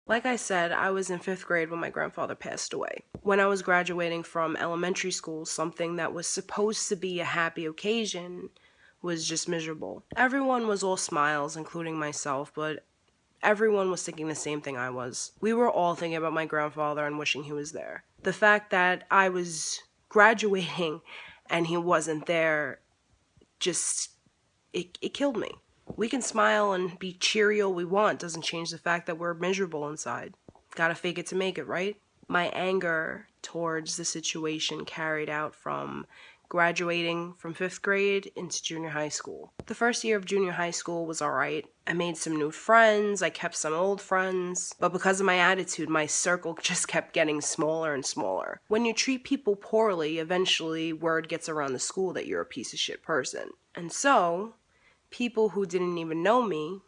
Like I said, I was in 5th grade when my grandfather passed away. When I was graduating from elementary school, something that was supposed to be a happy occasion was just miserable. Everyone was all smiles, including myself, but everyone was thinking the same thing I was. We were all thinking about my grandfather and wishing he was there. The fact that I was graduating and he wasn't there just, it killed me. We can smile and be cheery all we want, doesn't change the fact that we're miserable inside. Gotta fake it to make it, right? My anger towards the situation carried out from graduating from 5th grade into junior high school. The first year of junior high school was alright. I made some new friends, I kept some old friends, but because of my attitude, my circle just kept getting smaller and smaller. When you treat people poorly, eventually word gets around the school that you're a piece of shit person. And so, people who didn't even know me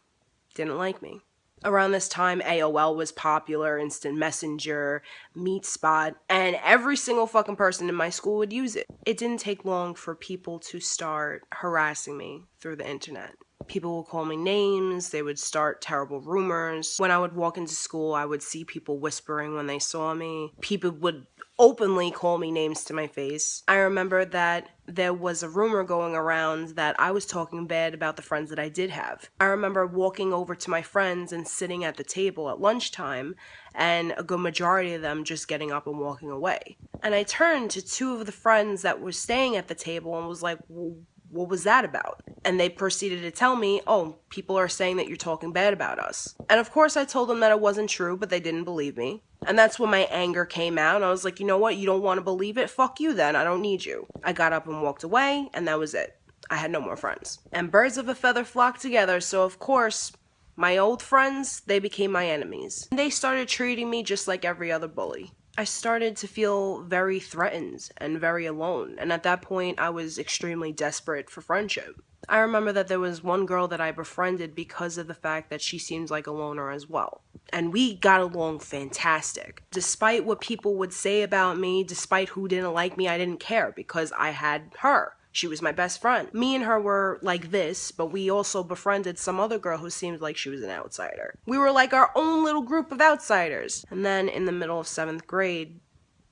didn't like me. Around this time, AOL was popular, Instant Messenger, MeetSpot, and every single fucking person in my school would use it. It didn't take long for people to start harassing me through the internet. People would call me names, they would start terrible rumors. When I would walk into school, I would see people whispering when they saw me. People would openly call me names to my face. I remember that there was a rumor going around that I was talking bad about the friends that I did have. I remember walking over to my friends and sitting at the table at lunchtime, and a good majority of them just getting up and walking away. And I turned to two of the friends that were staying at the table and was like, well, what was that about? And they proceeded to tell me, oh, people are saying that you're talking bad about us. And of course I told them that it wasn't true, but they didn't believe me. And that's when my anger came out. I was like, you know what? You don't want to believe it? Fuck you then. I don't need you. I got up and walked away, and that was it. I had no more friends. And birds of a feather flock together, so of course, my old friends, they became my enemies. And they started treating me just like every other bully. I started to feel very threatened and very alone, and at that point I was extremely desperate for friendship. I remember that there was one girl that I befriended because of the fact that she seems like a loner as well. And we got along fantastic. Despite what people would say about me, despite who didn't like me, I didn't care because I had her. She was my best friend. Me and her were like this, but we also befriended some other girl who seemed like she was an outsider. We were like our own little group of outsiders. And then in the middle of 7th grade,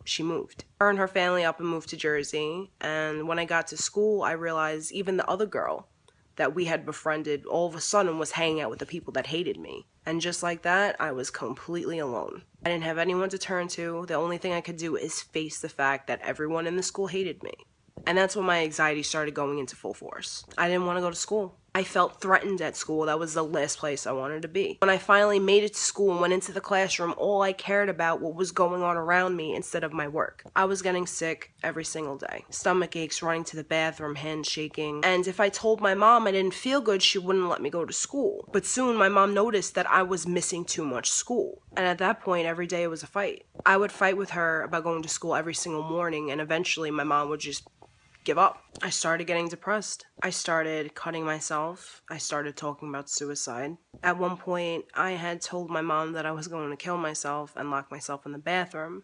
she moved. Her and her family up and moved to Jersey. And when I got to school, I realized even the other girl that we had befriended all of a sudden was hanging out with the people that hated me. And just like that, I was completely alone. I didn't have anyone to turn to. The only thing I could do is face the fact that everyone in the school hated me. And that's when my anxiety started going into full force. I didn't want to go to school. I felt threatened at school. That was the last place I wanted to be. When I finally made it to school and went into the classroom, all I cared about what was going on around me instead of my work. I was getting sick every single day. Stomach aches, running to the bathroom, hands shaking. And if I told my mom I didn't feel good, she wouldn't let me go to school. But soon my mom noticed that I was missing too much school. And at that point, every day it was a fight. I would fight with her about going to school every single morning, and eventually my mom would just give up. I started getting depressed. I started cutting myself. I started talking about suicide. At one point, I had told my mom that I was going to kill myself and lock myself in the bathroom.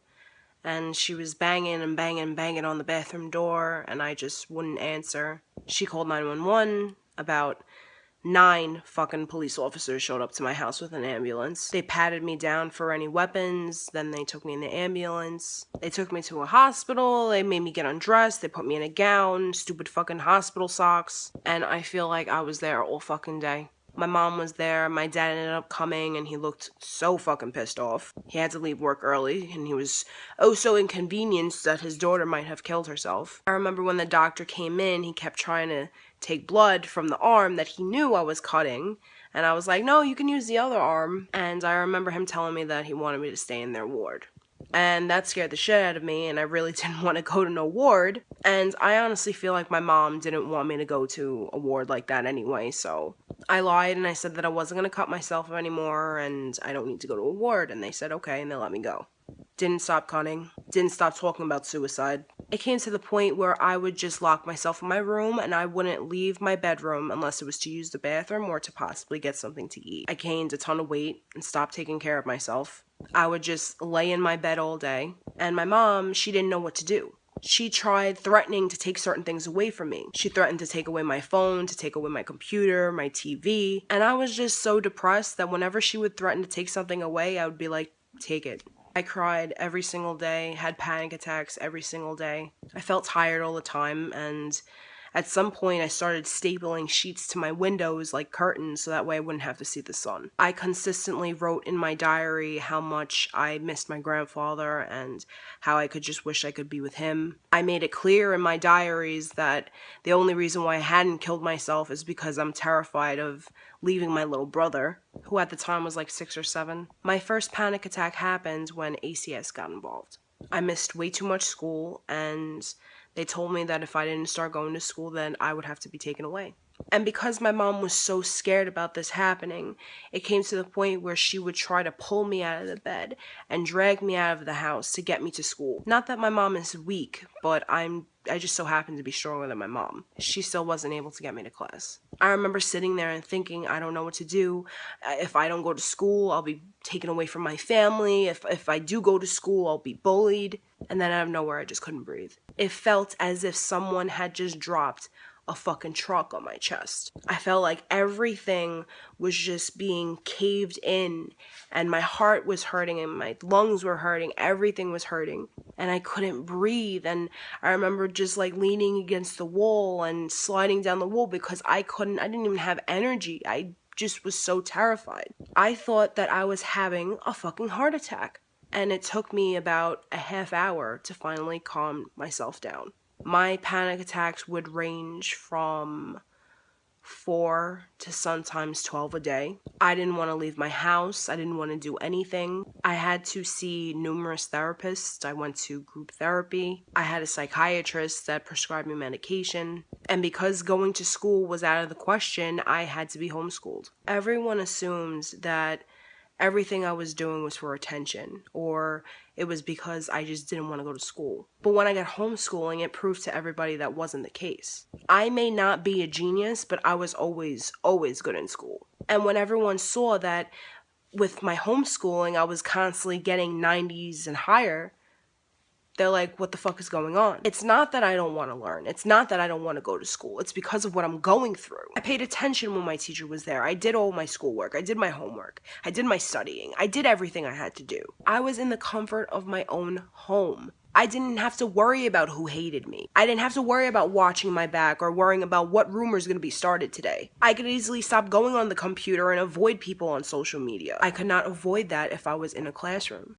And she was banging and banging and banging on the bathroom door, and I just wouldn't answer. She called 911. About 9 fucking police officers showed up to my house with an ambulance. They patted me down for any weapons, then they took me in the ambulance. They took me to a hospital, they made me get undressed, they put me in a gown, stupid fucking hospital socks, and I feel like I was there all fucking day. My mom was there, my dad ended up coming, and he looked so fucking pissed off. He had to leave work early, and he was oh so inconvenienced that his daughter might have killed herself. I remember when the doctor came in, he kept trying to take blood from the arm that he knew I was cutting, and I was like, no, you can use the other arm. And I remember him telling me that he wanted me to stay in their ward. And that scared the shit out of me, and I really didn't want to go to no ward. And I honestly feel like my mom didn't want me to go to a ward like that anyway, so I lied and I said that I wasn't going to cut myself anymore and I don't need to go to a ward, and they said okay, and they let me go. Didn't stop cutting, didn't stop talking about suicide. It came to the point where I would just lock myself in my room and I wouldn't leave my bedroom unless it was to use the bathroom or to possibly get something to eat. I gained a ton of weight and stopped taking care of myself. I would just lay in my bed all day, and my mom, she didn't know what to do. She tried threatening to take certain things away from me. She threatened to take away my phone, to take away my computer, my TV, and I was just so depressed that whenever she would threaten to take something away, I would be like, take it. I cried every single day, had panic attacks every single day. I felt tired all the time, and at some point I started stapling sheets to my windows like curtains so that way I wouldn't have to see the sun. I consistently wrote in my diary how much I missed my grandfather and how I could just wish I could be with him. I made it clear in my diaries that the only reason why I hadn't killed myself is because I'm terrified of leaving my little brother, who at the time was like 6 or 7. My first panic attack happened when ACS got involved. I missed way too much school, and they told me that if I didn't start going to school, then I would have to be taken away. And because my mom was so scared about this happening, it came to the point where she would try to pull me out of the bed and drag me out of the house to get me to school. Not that my mom is weak, but I just so happen to be stronger than my mom. She still wasn't able to get me to class. I remember sitting there and thinking, I don't know what to do. If I don't go to school, I'll be taken away from my family. If I do go to school, I'll be bullied. And then out of nowhere, I just couldn't breathe. It felt as if someone had just dropped a fucking truck on my chest. I felt like everything was just being caved in, and my heart was hurting and my lungs were hurting. Everything was hurting, and I couldn't breathe. And I remember just like leaning against the wall and sliding down the wall because I didn't even have energy. I just was so terrified. I thought that I was having a fucking heart attack. And it took me about a half hour to finally calm myself down. My panic attacks would range from 4 to sometimes 12 a day. I didn't want to leave my house. I didn't want to do anything. I had to see numerous therapists. I went to group therapy. I had a psychiatrist that prescribed me medication. And because going to school was out of the question, I had to be homeschooled. Everyone assumes that everything I was doing was for attention, or it was because I just didn't want to go to school. But when I got homeschooling, it proved to everybody that wasn't the case. I may not be a genius, but I was always good in school. And when everyone saw that with my homeschooling, I was constantly getting 90s and higher, they're like, what the fuck is going on? It's not that I don't want to learn. It's not that I don't want to go to school. It's because of what I'm going through. I paid attention when my teacher was there. I did all my schoolwork. I did my homework. I did my studying. I did everything I had to do. I was in the comfort of my own home. I didn't have to worry about who hated me. I didn't have to worry about watching my back or worrying about what rumors going to be started today. I could easily stop going on the computer and avoid people on social media. I could not avoid that if I was in a classroom.